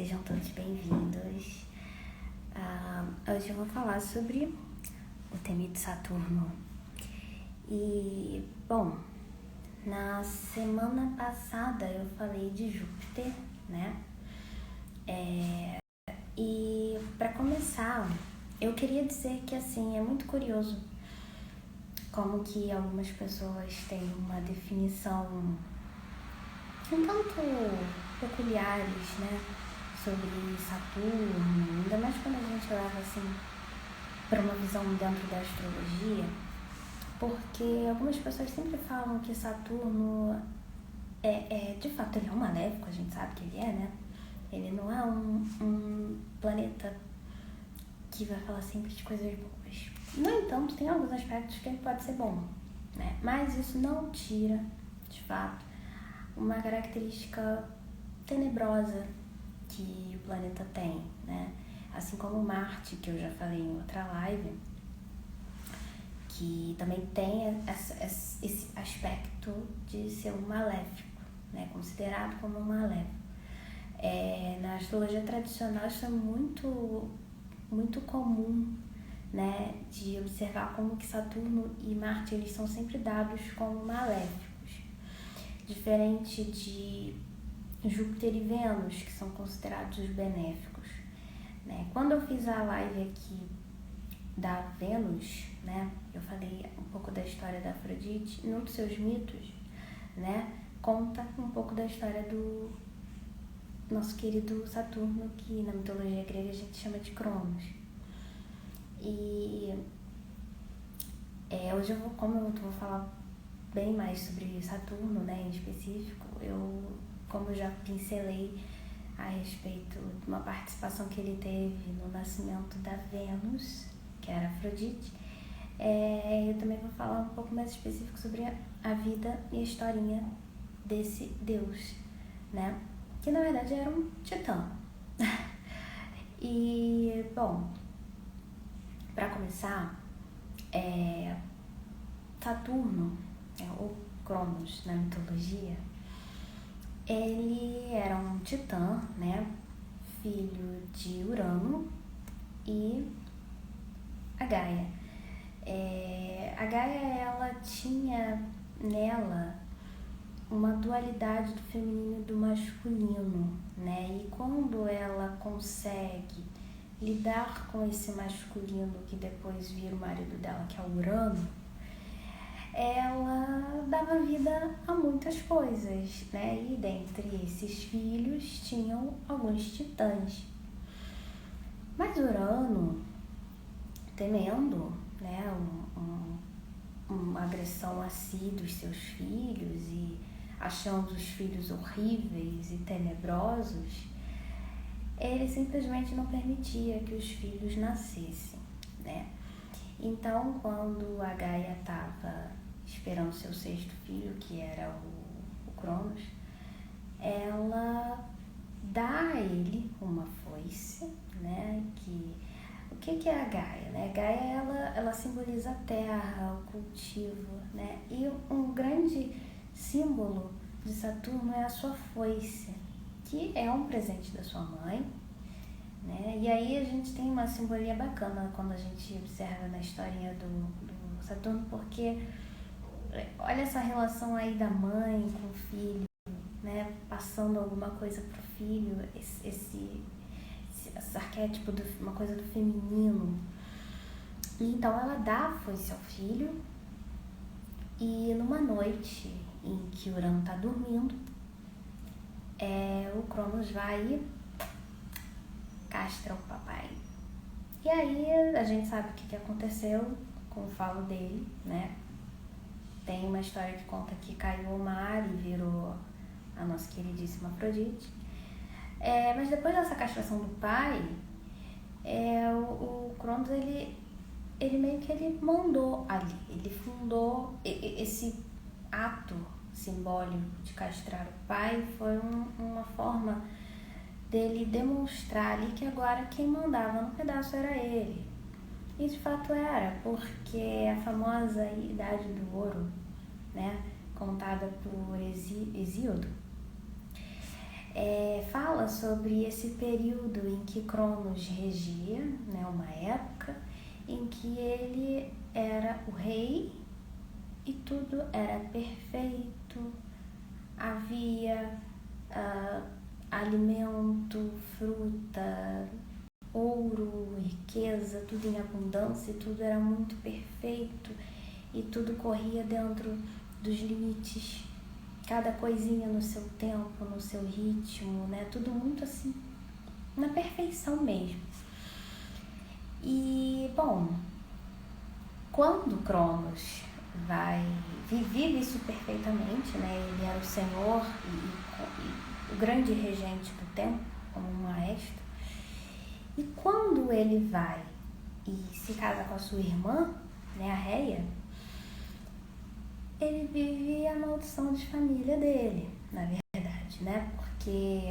sejam todos bem-vindos. Hoje eu vou falar sobre o temido Saturno. E, bom, na semana passada eu falei de Júpiter, né? E para começar, eu queria dizer que, assim, é muito curioso como que algumas pessoas têm uma definição um tanto peculiares, né, sobre Saturno, ainda mais quando a gente leva assim para uma visão dentro da astrologia, porque algumas pessoas sempre falam que Saturno de fato ele é um maléfico, a gente sabe que ele é, né? Ele não é um planeta que vai falar sempre de coisas boas. No entanto, tem alguns aspectos que ele pode ser bom, né? Mas isso não tira, de fato, uma característica tenebrosa que o planeta tem, né? Assim como Marte, que eu já falei em outra live, que também tem esse aspecto de ser um maléfico, né? Considerado como um maléfico. Na astrologia tradicional isso é muito, muito comum, né? De observar como que Saturno e Marte eles são sempre dados como maléficos. Diferente de Júpiter e Vênus, que são considerados os benéficos, né? Quando eu fiz a live aqui da Vênus, né, eu falei um pouco da história da Afrodite. Num dos seus mitos, né, conta um pouco da história do nosso querido Saturno, que na mitologia grega a gente chama de Cronos. E hoje como eu vou falar bem mais sobre Saturno, né, em específico, como eu já pincelei a respeito de uma participação que ele teve no nascimento da Vênus, que era Afrodite, eu também vou falar um pouco mais específico sobre a vida e a historinha desse deus, né, que na verdade era um titã. E, bom, para começar, Saturno, ou Cronos na mitologia, ele era um titã, né, filho de Urano e a Gaia. A Gaia, ela tinha nela uma dualidade do feminino e do masculino, né, e quando ela consegue lidar com esse masculino que depois vira o marido dela, que é o Urano, ela dava vida a muitas coisas, né? E dentre esses filhos tinham alguns titãs. Mas Urano, temendo, né, uma agressão a si dos seus filhos e achando os filhos horríveis e tenebrosos, ele simplesmente não permitia que os filhos nascessem, né? Então, quando a Gaia estava esperando seu sexto filho, que era o Cronos, ela dá a ele uma foice, né? O que é a Gaia, né? A Gaia, ela simboliza a terra, o cultivo, né? E um grande símbolo de Saturno é a sua foice, que é um presente da sua mãe, né? E aí a gente tem uma simbolia bacana quando a gente observa na historinha do Saturno, porque olha essa relação aí da mãe com o filho, né? Passando alguma coisa pro filho, esse arquétipo de uma coisa do feminino. E então ela dá a foice ao filho, e numa noite em que Urano tá dormindo, o Cronos vai e castra o papai. E aí a gente sabe o que aconteceu com o falo dele, né? Tem uma história que conta que caiu ao mar e virou a nossa queridíssima Afrodite. Mas depois dessa castração do pai, o Cronos, ele meio que ele mandou ali, ele fundou esse ato simbólico de castrar o pai, foi uma forma dele demonstrar ali que agora quem mandava no pedaço era ele. E de fato era, porque a famosa Idade do Ouro, né, contada por Hesíodo, fala sobre esse período em que Cronos regia, né, uma época em que ele era o rei e tudo era perfeito, havia alimento, fruta, ouro, riqueza, tudo em abundância, e tudo era muito perfeito e tudo corria dentro dos limites, cada coisinha no seu tempo, no seu ritmo, né? Tudo muito assim, na perfeição mesmo. E, bom, quando Cronos vive isso perfeitamente, né? Ele era o senhor e o grande regente do tempo, como um maestro. E quando ele vai e se casa com a sua irmã, né, a Reia, ele vive a maldição de família dele, na verdade, né? Porque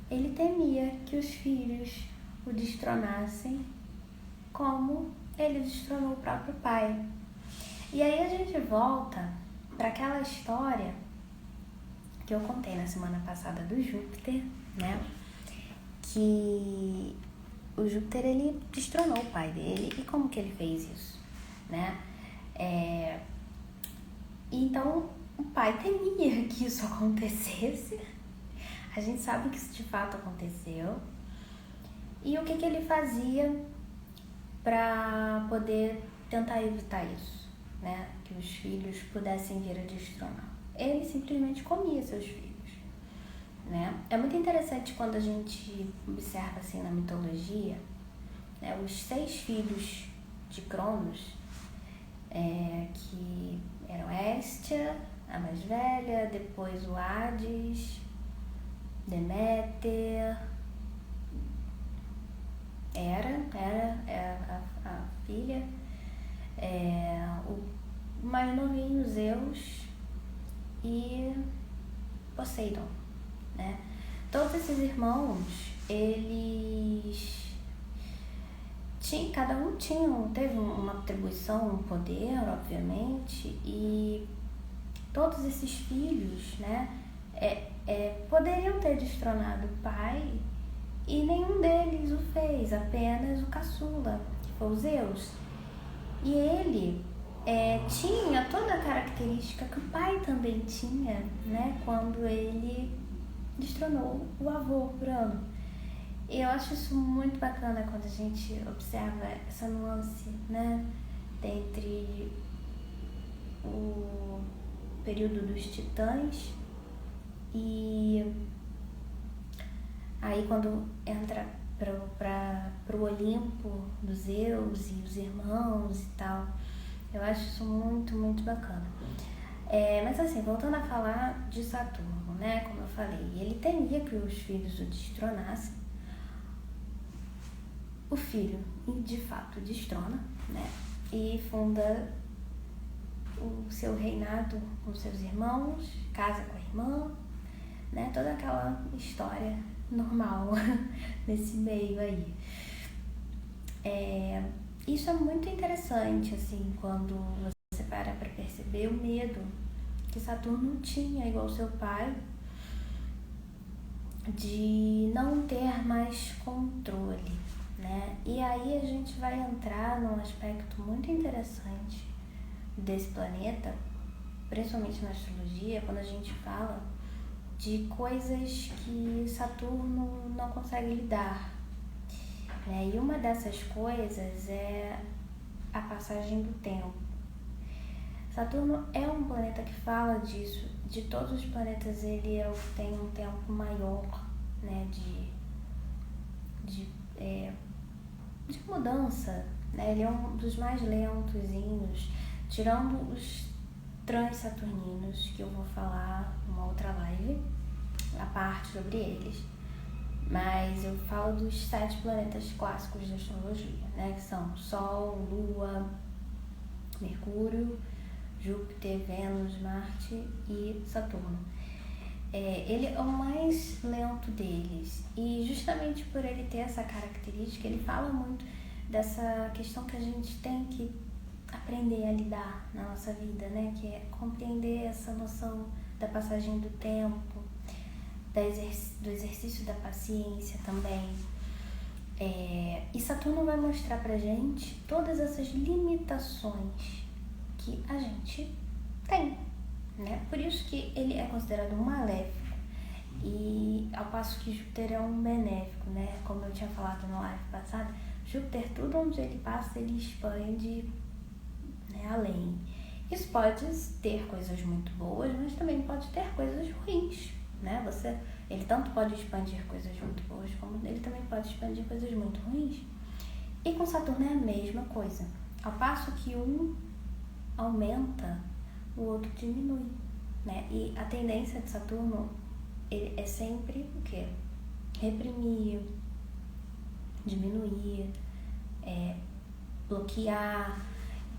ele temia que os filhos o destronassem como ele destronou o próprio pai. E aí a gente volta para aquela história que eu contei na semana passada do Júpiter, né? Que o Júpiter, ele destronou o pai dele. E como que ele fez isso, né? Então, o pai temia que isso acontecesse. A gente sabe que isso de fato aconteceu. E o que ele fazia para poder tentar evitar isso, né? Que os filhos pudessem vir a destronar. Ele simplesmente comia seus filhos, né? É muito interessante quando a gente observa assim na mitologia, né, os 6 filhos de Cronos, que eram Hestia, a mais velha, depois o Hades, Deméter, era a filha, o mais novinho, Zeus e Poseidon, né? Todos esses irmãos, cada um teve uma atribuição, um poder, obviamente, e todos esses filhos, né, poderiam ter destronado o pai e nenhum deles o fez, apenas o caçula, que foi o Zeus. E ele tinha toda a característica que o pai também tinha, né, quando ele destronou o avô Urano. E eu acho isso muito bacana quando a gente observa essa nuance, né, entre o período dos titãs e aí quando entra pro Olimpo dos Zeus e os irmãos e tal. Eu acho isso muito, muito bacana. Mas assim, voltando a falar de Saturno, né, como eu falei, ele temia que os filhos o destronassem. O filho, de fato, destrona, né, e funda o seu reinado com seus irmãos, casa com a irmã, né, toda aquela história normal nesse meio aí. Isso é muito interessante, assim, quando você para perceber o medo que Saturno tinha, igual seu pai, de não ter mais controle, né? E aí a gente vai entrar num aspecto muito interessante desse planeta, principalmente na astrologia, quando a gente fala de coisas que Saturno não consegue lidar, né? E uma dessas coisas é a passagem do tempo. Saturno é um planeta que fala disso. De todos os planetas, ele é o que tem um tempo maior, né, de mudança, né? Ele é um dos mais lentozinhos, tirando os transsaturninos, que eu vou falar numa outra live, a parte sobre eles. Mas eu falo dos 7 planetas clássicos da astrologia, né? Que são Sol, Lua, Mercúrio, Júpiter, Vênus, Marte e Saturno. Ele é o mais lento deles, e justamente por ele ter essa característica, ele fala muito dessa questão que a gente tem que aprender a lidar na nossa vida, né? Que é compreender essa noção da passagem do tempo. do exercício da paciência também. E Saturno vai mostrar pra gente todas essas limitações que a gente tem, né? Por isso que ele é considerado um maléfico, e ao passo que Júpiter é um benéfico, né? Como eu tinha falado no live passado, Júpiter, tudo onde ele passa, ele expande, né, além. Isso pode ter coisas muito boas, mas também pode ter coisas ruins, né? Ele tanto pode expandir coisas muito boas, como ele também pode expandir coisas muito ruins. E com Saturno é a mesma coisa. Ao passo que um aumenta, o outro diminui, né? E a tendência de Saturno é sempre o quê? Reprimir, diminuir, bloquear.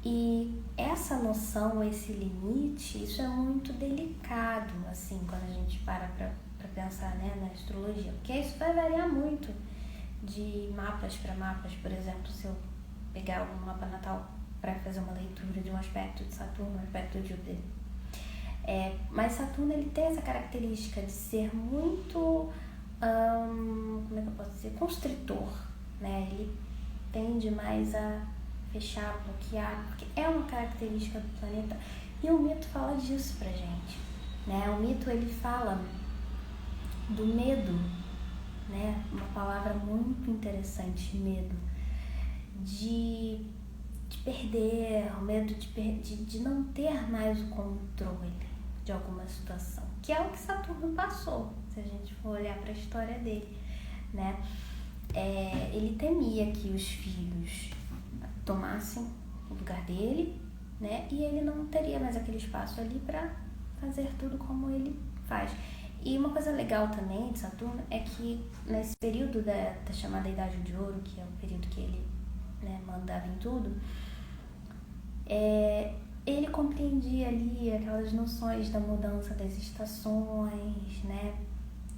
E essa noção, esse limite, isso é muito delicado, assim, quando a gente para pensar, né, na astrologia. Porque isso vai variar muito de mapas para mapas. Por exemplo, se eu pegar um mapa natal para fazer uma leitura de um aspecto de Saturno, um aspecto de Júpiter. Mas Saturno, ele tem essa característica de ser muito, como é que eu posso dizer, constritor, né? Ele tende mais a fechar, bloquear, porque é uma característica do planeta. E o mito fala disso pra gente, né? O mito, ele fala do medo, né? Uma palavra muito interessante, medo, de perder, o medo de não ter mais o controle de alguma situação, que é o que Saturno passou, se a gente for olhar para a história dele, né? Ele temia que os filhos tomassem o lugar dele, né? E ele não teria mais aquele espaço ali para fazer tudo como ele faz. E uma coisa legal também de Saturno é que nesse período da chamada Idade de Ouro, que é o período que ele, né, mandava em tudo, ele compreendia ali aquelas noções da mudança das estações, né?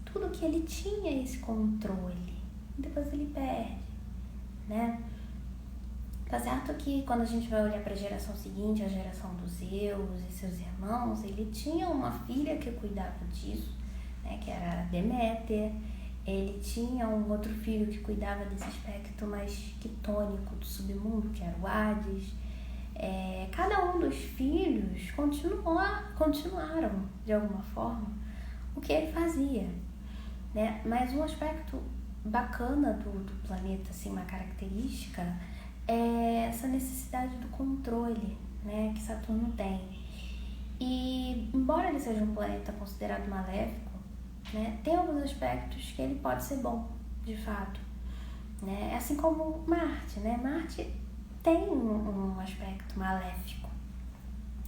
Tudo que ele tinha esse controle, depois ele perde, né? Tá certo que quando a gente vai olhar para a geração seguinte, a geração dos Zeus e seus irmãos, ele tinha uma filha que cuidava disso, né, que era Deméter. Ele tinha um outro filho que cuidava desse aspecto mais quitônico do submundo, que era o Hades. Cada um dos filhos continuaram, de alguma forma, o que ele fazia, né? Mas um aspecto bacana do planeta, assim, uma característica, é essa necessidade do controle, né, que Saturno tem. E, embora ele seja um planeta considerado maléfico, né, tem alguns aspectos que ele pode ser bom, de fato, né? Assim como Marte, né? Marte tem um aspecto maléfico,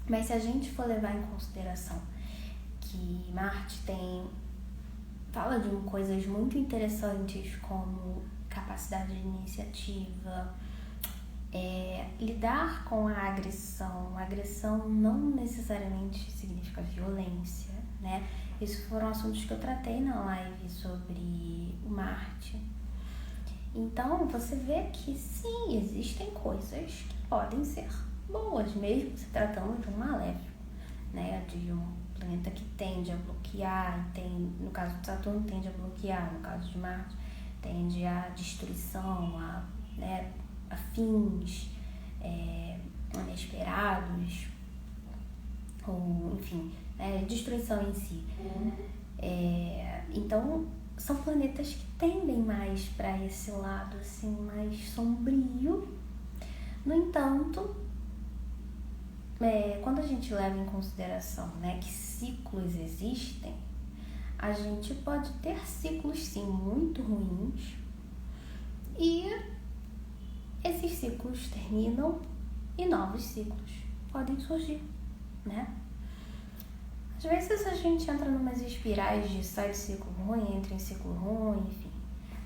mas se a gente for levar em consideração que Marte fala de coisas muito interessantes como capacidade de iniciativa, lidar com a agressão. A agressão não necessariamente significa violência, né? Esses foram assuntos que eu tratei na live sobre o Marte. Então, você vê que sim, existem coisas que podem ser boas, mesmo se tratando de um maléfico, né? De um planeta que tende a bloquear, no caso de Saturno, tende a bloquear, no caso de Marte, tende a destruição, a fins inesperados, ou enfim, destruição em si. Então, são planetas que tendem mais para esse lado assim, mais sombrio. No entanto, quando a gente leva em consideração, né, que ciclos existem, a gente pode ter ciclos sim muito ruins, e esses ciclos terminam e novos ciclos podem surgir, né? Às vezes a gente entra numas espirais de sai de ciclo ruim, entra em ciclo ruim, enfim.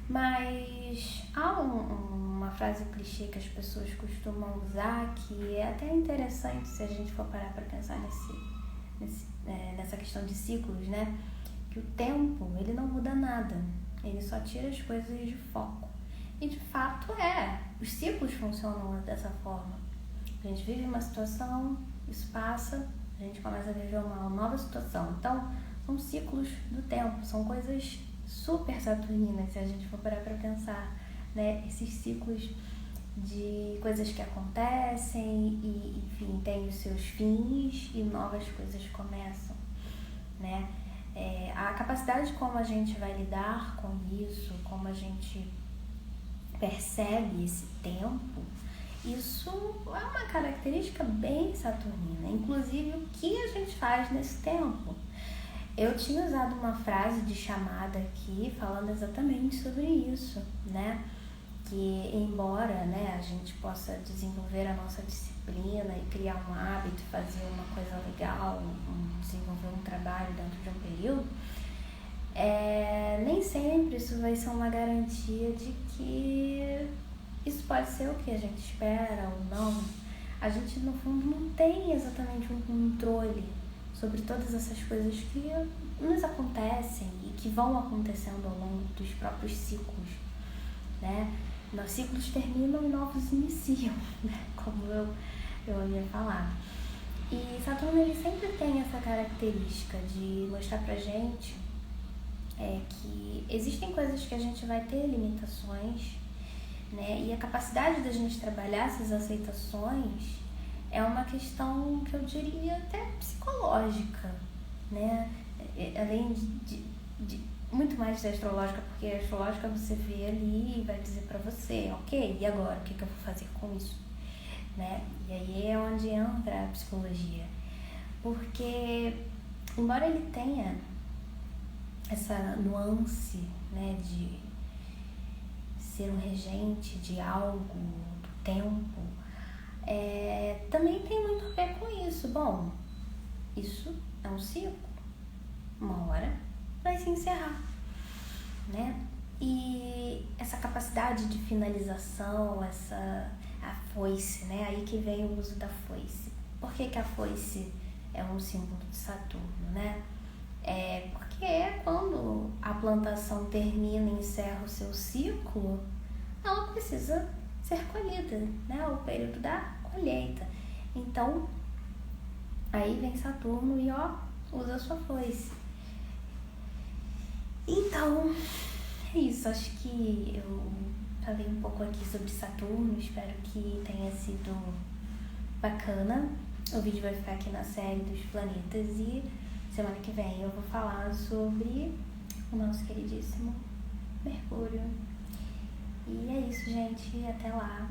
Mas há uma frase clichê que as pessoas costumam usar que é até interessante se a gente for parar para pensar nessa questão de ciclos, né? Que o tempo, ele não muda nada, ele só tira as coisas de foco. E de fato os ciclos funcionam dessa forma. A gente vive uma situação, isso passa, a gente começa a viver uma nova situação. Então, são ciclos do tempo, são coisas super saturninas, se a gente for parar para pensar, né? Esses ciclos de coisas que acontecem e, enfim, tem os seus fins e novas coisas começam, né? A capacidade como a gente vai lidar com isso, como a gente percebe esse tempo, isso é uma característica bem saturnina, inclusive o que a gente faz nesse tempo. Eu tinha usado uma frase de chamada aqui falando exatamente sobre isso, né? Que embora, né, a gente possa desenvolver a nossa disciplina e criar um hábito, fazer uma coisa legal, desenvolver um trabalho dentro de um período, nem sempre isso vai ser uma garantia de que isso pode ser o que a gente espera ou não. A gente, no fundo, não tem exatamente um controle sobre todas essas coisas que nos acontecem e que vão acontecendo ao longo dos próprios ciclos, né? Os ciclos terminam e novos iniciam, né? Como eu havia falado. E Saturno, ele sempre tem essa característica de mostrar pra gente que existem coisas que a gente vai ter limitações, né? E a capacidade da gente trabalhar essas aceitações é uma questão que eu diria até psicológica, né? Além de muito mais da astrológica, porque a astrológica você vê ali e vai dizer pra você, ok, e agora? O que eu vou fazer com isso? Né? E aí é onde entra a psicologia. Porque, embora ele tenha essa nuance, né, de ser um regente de algo, do tempo, também tem muito a ver com isso. Bom, isso é um ciclo, uma hora vai se encerrar, né? E essa capacidade de finalização, a foice, né? Aí que vem o uso da foice. Por que a foice é um símbolo de Saturno, né? Porque quando a plantação termina e encerra o seu ciclo, ela precisa ser colhida, né? O período da colheita. Então, aí vem Saturno e usa a sua foice. Então, é isso. Acho que eu falei um pouco aqui sobre Saturno. Espero que tenha sido bacana. O vídeo vai ficar aqui na série dos planetas e semana que vem eu vou falar sobre o nosso queridíssimo Mercúrio. E é isso, gente. Até lá.